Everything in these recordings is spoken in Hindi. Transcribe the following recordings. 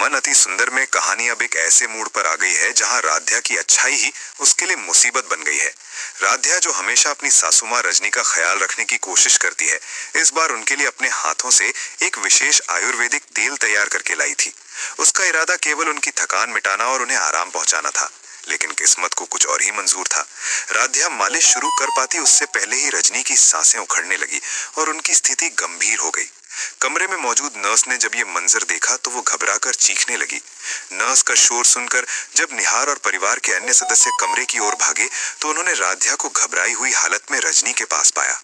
मन अति सुंदर में कहानी अब एक ऐसे मोड़ पर आ गई है जहां राध्या की अच्छाई ही उसके लिए मुसीबत बन गई है। राध्या जो हमेशा अपनी सासू माँ रजनी का ख्याल रखने की कोशिश करती है, इस बार उनके लिए अपने हाथों से एक विशेष आयुर्वेदिक तेल तैयार करके लाई थी। उसका इरादा केवल उनकी थकान मिटाना और उन्हें आराम पहुंचाना था, लेकिन किस्मत को कुछ और ही मंजूर था। राध्या मालिश शुरू कर पाती उससे पहले ही रजनी की सांसें उखड़ने लगी और उनकी स्थिति गंभीर हो गई। कमरे में मौजूद नर्स ने जब ये मंजर देखा तो वो घबराकर चीखने लगी। नर्स का शोर सुनकर जब निहार और परिवार के अन्य सदस्य कमरे की ओर भागे तो उन्होंने राध्या को घबराई हुई हालत में रजनी के पास पाया।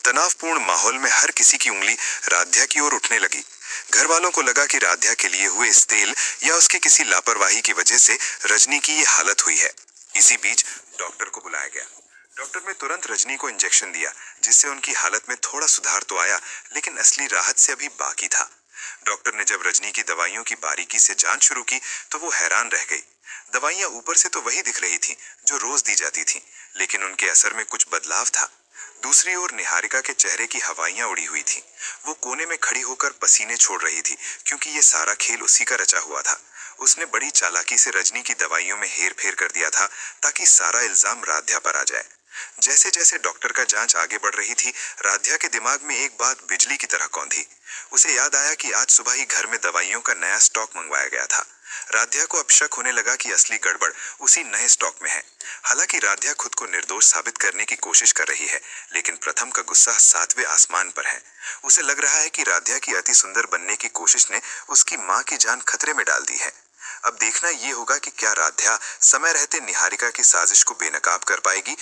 तनावपूर्ण माहौल में हर किसी की उंगली राध्या की ओर उठने लगी। घर वालों को लगा कि राध्या के लिए हुए इस तेल या उसकी किसी लापरवाही की वजह से रजनी की ये हालत हुई है। इसी बीच डॉक्टर को बुलाया गया। डॉक्टर ने तुरंत रजनी को इंजेक्शन दिया, जिससे उनकी हालत में थोड़ा सुधार तो आया, लेकिन असली राहत से अभी बाकी था। डॉक्टर ने जब रजनी की दवाइयों की बारीकी से जांच शुरू की तो वो हैरान रह गई। दवाइयां ऊपर से तो वही दिख रही थीं जो रोज दी जाती थीं, लेकिन उनके असर में कुछ बदलाव था। दूसरी ओर निहारिका के चेहरे की हवाइयां उड़ी हुई थीं। वो कोने में खड़ी होकर पसीने छोड़ रही थी, क्योंकि ये सारा खेल उसी का रचा हुआ था। उसने बड़ी चालाकी से रजनी की दवाइयों में हेर फेर कर दिया था ताकि सारा इल्जाम राध्या पर आ जाए। जैसे जैसे डॉक्टर का जांच आगे बढ़ रही थी, राध्या के दिमाग में एक बात बिजली की तरह कौंधी। उसे याद आया कि आज सुबह ही घर में दवाइयों का नया स्टॉक मंगवाया गया था। राध्या को अब शक होने लगा कि असली गड़बड़ उसी नए स्टॉक में है। हालांकि राध्या खुद को निर्दोष साबित करने की कोशिश कर रही है, लेकिन प्रथम का गुस्सा 7वें आसमान पर है। उसे लग रहा है कि राध्या की अति सुंदर बनने की कोशिश ने उसकी माँ की जान खतरे में डाल दी है। अब देखना ये होगा कि क्या राध्या समय रहते निहारिका की साजिश को बेनकाब कर पाएगी